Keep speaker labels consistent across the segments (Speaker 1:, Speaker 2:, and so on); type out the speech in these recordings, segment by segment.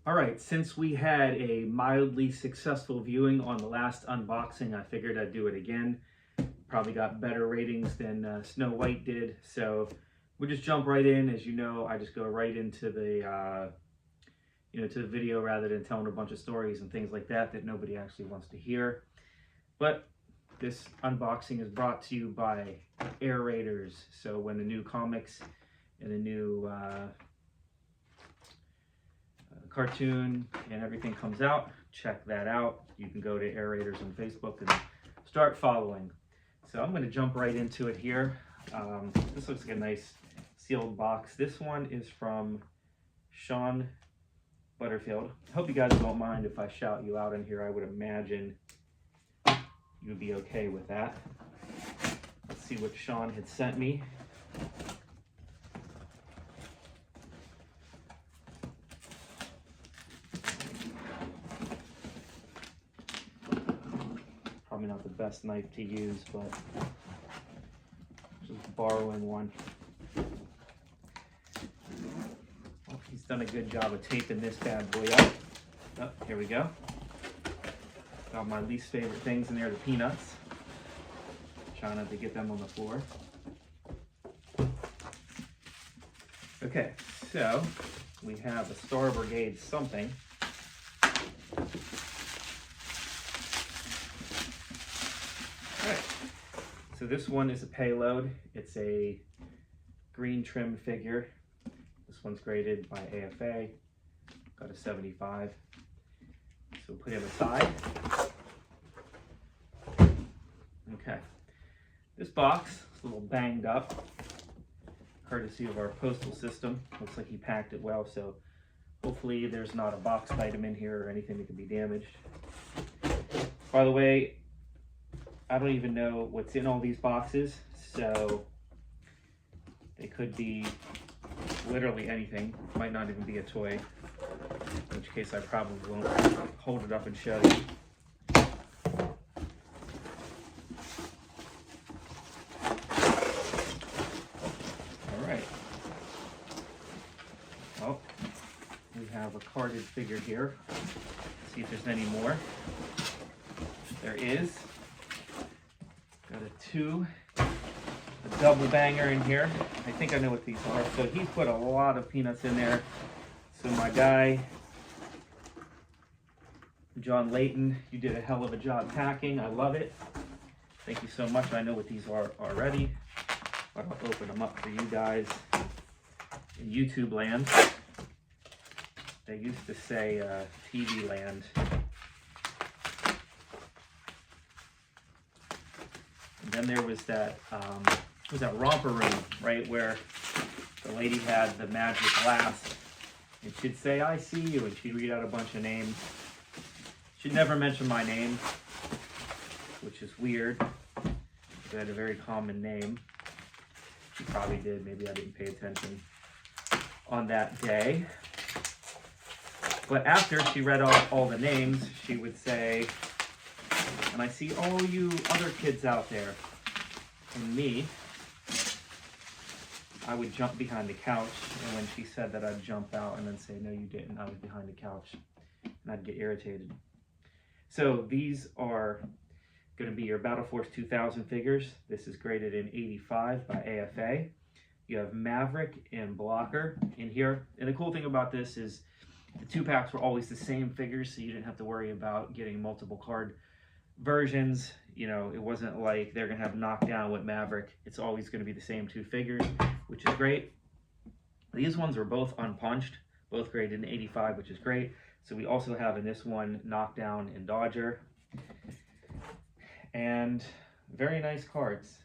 Speaker 1: All right, since we had a mildly successful viewing on the last unboxing, I figured I'd do it again. Probably got better ratings than Snow White did, so we'll just jump right in. As you know, I just go right into the to the video rather than telling a bunch of stories and things like that nobody actually wants to hear. But this unboxing is brought to you by Air Raiders. So when the new comics and the new cartoon and everything comes out, check that out. You can go to Air Raiders on Facebook and start following. So I'm going to jump right into it here. This looks like a nice sealed box. This one is from Sean Butterfield. I hope you guys don't mind if I shout you out in here. I would imagine you would be okay with that. Let's see what Sean had sent me. Probably not the best knife to use, but just borrowing one. Well, he's done a good job of taping this bad boy up. Oh, here we go. Got my least favorite things in there, the peanuts. Trying not to get them on the floor. Okay, so we have a Star Brigade something. Alright, so this one is a payload. It's a green trim figure. This one's graded by AFA. Got a 75. So we'll put him aside. Okay, this box is a little banged up, courtesy of our postal system. Looks like he packed it well, so hopefully there's not a box item in here or anything that can be damaged. By the way, I don't even know what's in all these boxes, so they could be literally anything. Might not even be a toy, in which case I probably won't hold it up and show you. Well, we have a carded figure here. Let's see if there's any more. There is. Got a double banger in here. I think I know what these are. So he put a lot of peanuts in there. So my guy, John Layton, you did a hell of a job packing. I love it. Thank you so much. I know what these are already, but I'll open them up for you guys. In YouTube land, they used to say TV land. And then there was that romper room, right, where the lady had the magic glass, and she'd say, "I see you," and she'd read out a bunch of names. She'd never mention my name, which is weird, because I had a very common name. She probably did, maybe I didn't pay attention on that day. But after she read all the names, she would say, "And I see all you other kids out there." And me, I would jump behind the couch, and when she said that, I'd jump out and then say, "No, you didn't. I was behind the couch." And I'd get irritated. So these are going to be your Battle Force 2000 figures. This is graded in 85 by AFA. You have Maverick and Blocker in here. And the cool thing about this is the 2-packs were always the same figures, so you didn't have to worry about getting multiple card versions. You know, it wasn't like they're going to have Knockdown with Maverick. It's always going to be the same 2 figures, which is great. These ones were both unpunched, both graded in 85, which is great. So we also have in this one Knockdown and Dodger. And very nice cards.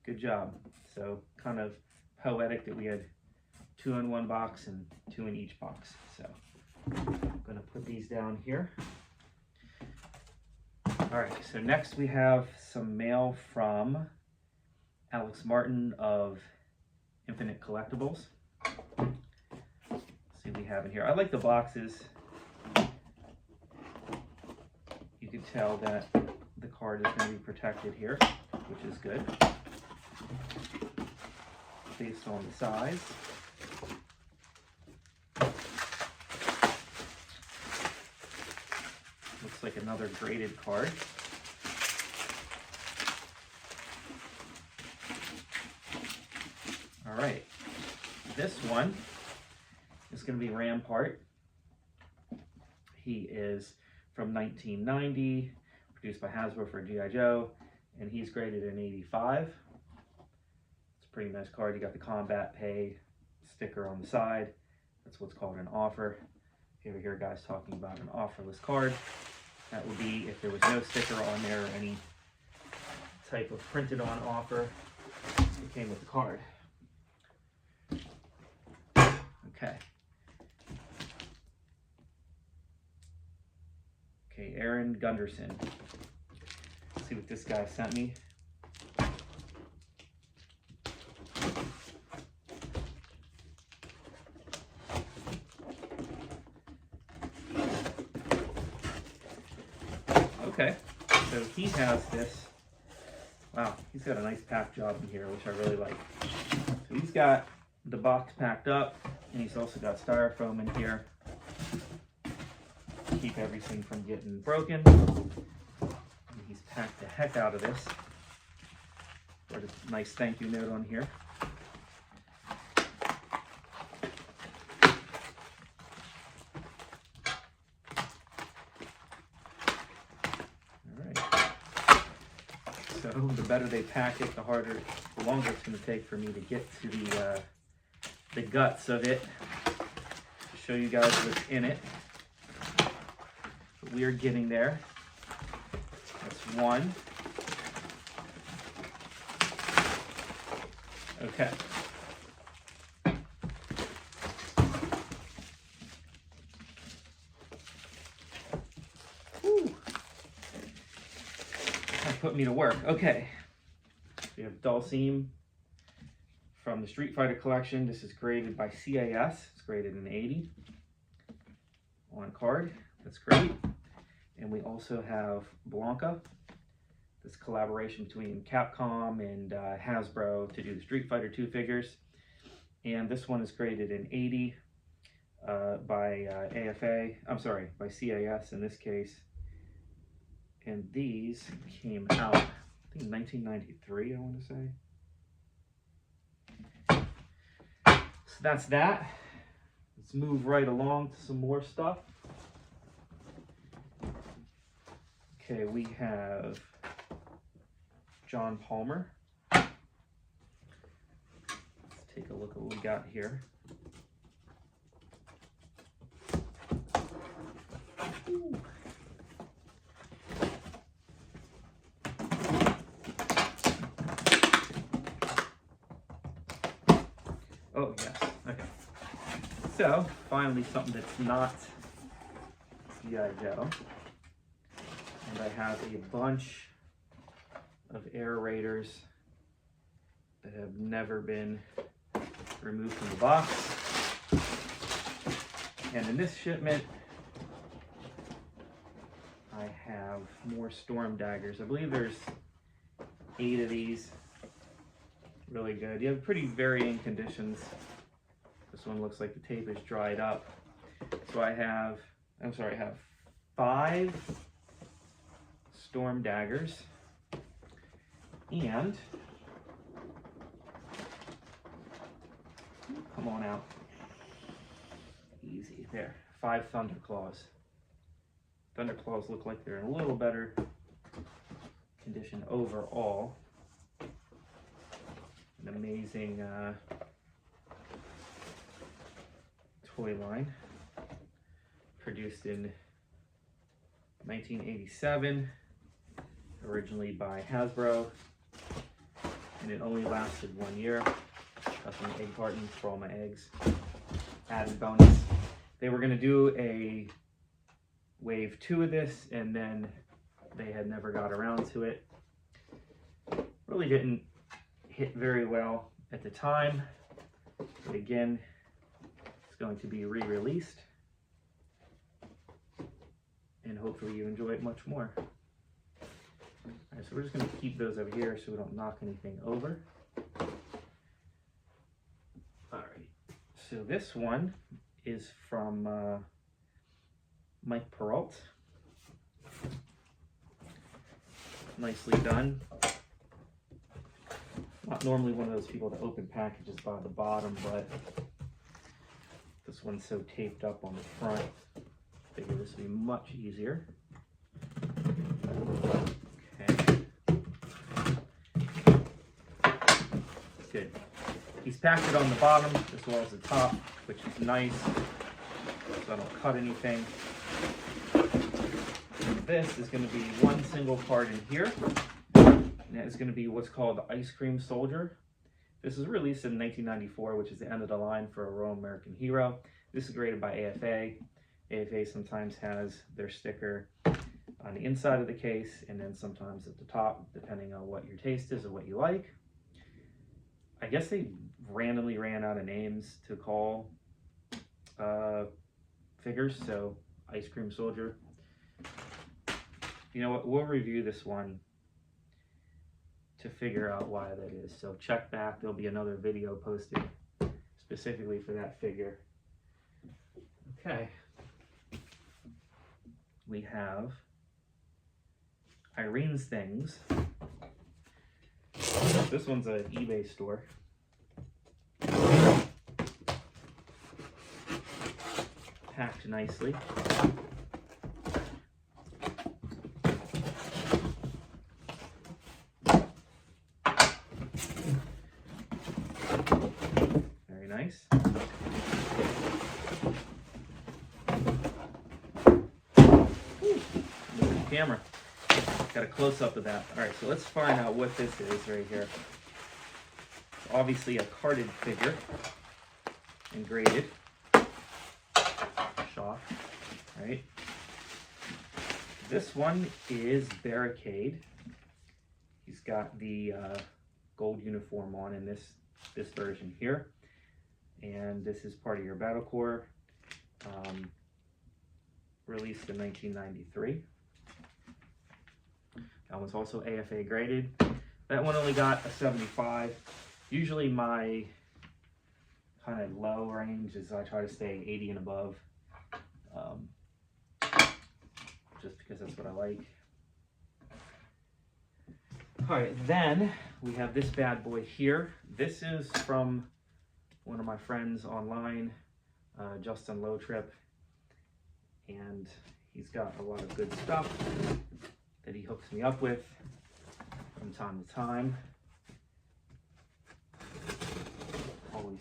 Speaker 1: Good job. So kind of poetic that we had 2 in one box and 2 in each box. So I'm going to put these down here. All right, so next we have some mail from Alex Martin of Infinite Collectibles. Let's see what we have in here. I like the boxes. You can tell that the card is going to be protected here, which is good, based on the size. looks like another graded card. All right, this one is going to be Rampart. He is from 1990, produced by Hasbro for G.I. Joe, and he's graded an 85. It's a pretty nice card. You got the combat pay sticker on the side. That's what's called an offer. If you ever hear guys talking about an offerless card, that would be if there was no sticker on there or any type of printed on offer. It came with the card. Okay. Okay, Aaron Gunderson. Let's see what this guy sent me. Okay, so he has this. Wow, he's got a nice pack job in here, which I really like. So he's got the box packed up, and he's also got styrofoam in here to keep everything from getting broken. And he's packed the heck out of this. Got a nice thank you note on here. So the better they pack it, the longer it's going to take for me to get to the guts of it, to show you guys what's in it. But we are getting there. That's one. Okay. Put me to work. Okay, we have Dalsim from the Street Fighter collection. This is graded by CAS. It's graded an 80 on card. That's great. And we also have Blanca, this collaboration between Capcom and Hasbro to do the Street Fighter 2 figures. And this one is graded an 80 by by CAS in this case. And these came out, I think, 1993, I want to say. So that's that. Let's move right along to some more stuff. Okay, we have John Palmer. Let's take a look at what we got here. Ooh. Oh, yes. Okay. So, finally something that's not G.I. Joe. And I have a bunch of Air Raiders that have never been removed from the box. And in this shipment, I have more Storm Daggers. I believe there's 8 of these. Really good. You have pretty varying conditions. This one looks like the tape is dried up. So I have 5 Storm Daggers and come on out. Easy. There. 5 Thunder Claws. Thunder Claws look like they're in a little better condition overall. An amazing toy line, produced in 1987, originally by Hasbro, and it only lasted 1 year. Got some egg cartons for all my eggs. Added bonus. They were going to do a wave 2 of this, and then they had never got around to it. Really didn't hit very well at the time, but again, it's going to be re-released, and hopefully you enjoy it much more. Alright, so we're just going to keep those over here so we don't knock anything over. Alright, so this one is from Mike Peralt. nicely done. Not normally one of those people that open packages by the bottom, but this one's so taped up on the front, I figure this would be much easier. Okay. Good. He's packed it on the bottom as well as the top, which is nice, so I don't cut anything. And this is going to be one single card in here. And that is going to be what's called the Ice Cream Soldier. This was released in 1994, which is the end of the line for a Royal American Hero. This is graded by AFA. AFA sometimes has their sticker on the inside of the case and then sometimes at the top, depending on what your taste is or what you like. I guess they randomly ran out of names to call figures, so Ice Cream Soldier. You know what, we'll review this one to figure out why that is. So check back, there'll be another video posted specifically for that figure. Okay. We have Irene's Things. This one's an eBay store. Packed nicely. Very nice. Camera. Got a close-up of that. All right, so let's find out what this is right here. Obviously a carded figure and graded. Shock, right? This one is Barricade. He's got the gold uniform on in this version here. And this is part of your Battle Corps, released in 1993. That one's also AFA graded. That one only got a 75. Usually my kind of low range is I try to stay 80 and above, just because that's what I like. All right, then we have this bad boy here. This is from one of my friends online, Justin Lowtrip, and he's got a lot of good stuff that he hooks me up with from time to time. Always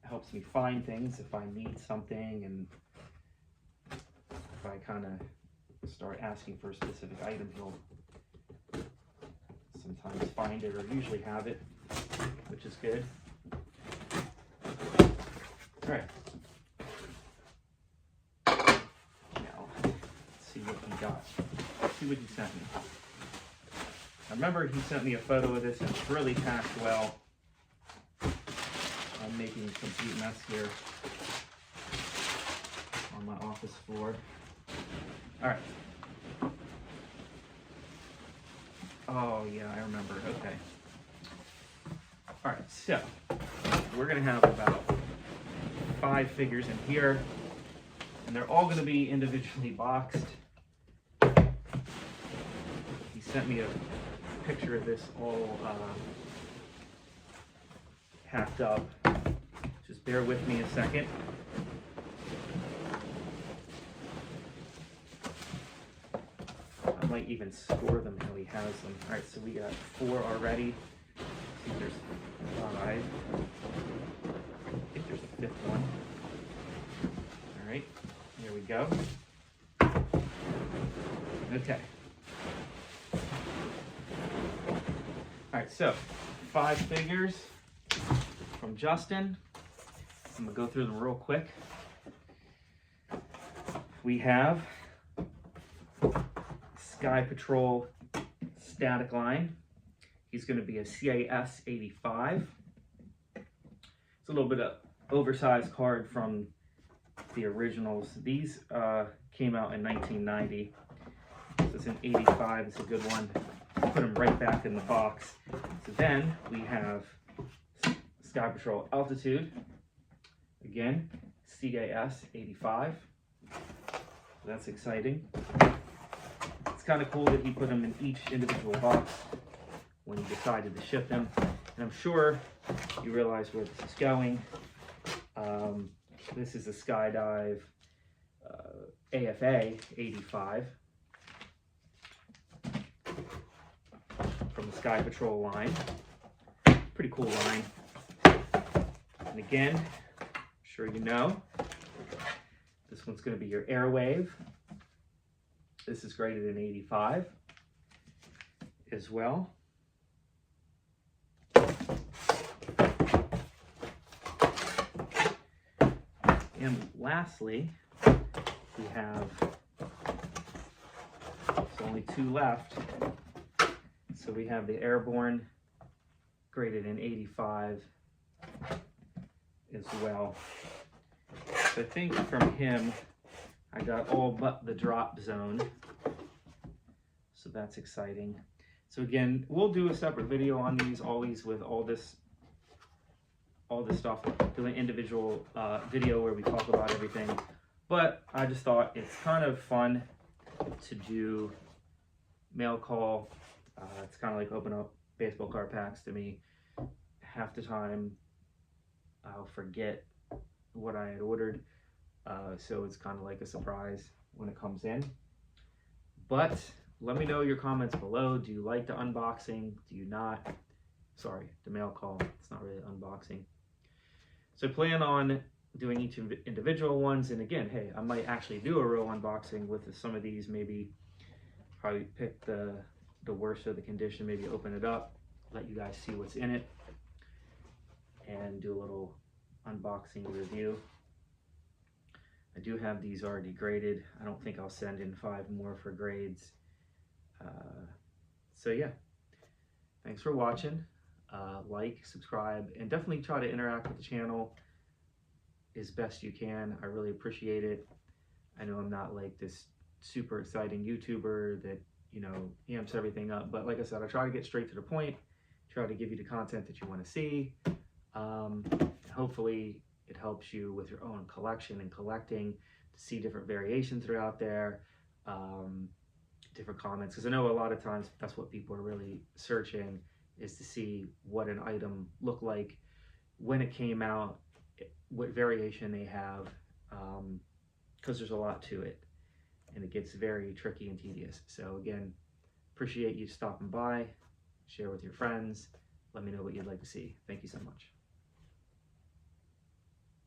Speaker 1: helps me find things if I need something, and if I kind of start asking for a specific item, he'll sometimes find it or usually have it, which is good. All right. Now, let's see what he got. Let's see what he sent me. I remember he sent me a photo of this and it's really packed well. I'm making a complete mess here on my office floor. All right. Oh yeah, I remember. Okay. All right, so we're gonna have about 5 figures in here, and they're all gonna be individually boxed. He sent me a picture of this all packed up. Just bear with me a second. I might even score them how he has them. All right, so we got 4 already. I think there's 5. I think there's a 5th one. All right, here we go. Okay. All right, so 5 figures from Justin. I'm gonna go through them real quick. We have Sky Patrol Static Line. He's gonna be a CAS 85. It's a little bit of oversized card from the originals. These came out in 1990. So it's an 85, it's a good one. Put them right back in the box. So then we have Sky Patrol Altitude. Again, CAS 85. So that's exciting. it's kind of cool that he put them in each individual box when he decided to ship them. And I'm sure you realize where this is going. This is a Skydive AFA 85 from the Sky Patrol line. Pretty cool line. And again, I'm sure you know, this one's going to be your Airwave. This is graded in 85 as well. And lastly, we have, there's only 2 left. So we have the Airborne graded in 85 as well. So I think from him, I got all but the drop zone. So that's exciting. So again, we'll do a separate video on these, always with all this stuff, do an individual video where we talk about everything. But I just thought it's kind of fun to do mail call. It's kind of like open up baseball card packs to me. Half the time I'll forget what I had ordered. So it's kind of like a surprise when it comes in. But let me know your comments below. Do you like the unboxing? Do you not? Sorry, the mail call. It's not really unboxing. So I plan on doing each individual ones. And again, hey, I might actually do a real unboxing with some of these. Maybe probably pick the worst of the condition, maybe open it up, let you guys see what's in it, and do a little unboxing review. I do have these already graded. I don't think I'll send in 5 more for grades. So yeah, thanks for watching. Like, subscribe, and definitely try to interact with the channel as best you can. I really appreciate it. I know I'm not like this super exciting YouTuber that, you know, amps everything up, but like I said, I try to get straight to the point, try to give you the content that you want to see. Hopefully it helps you with your own collection and collecting, to see different variations that are out there, different comments, because I know a lot of times that's what people are really searching, is to see what an item looked like when it came out, what variation they have, because there's a lot to it and it gets very tricky and tedious. So again, appreciate you stopping by, share with your friends, let me know what you'd like to see. Thank you so much.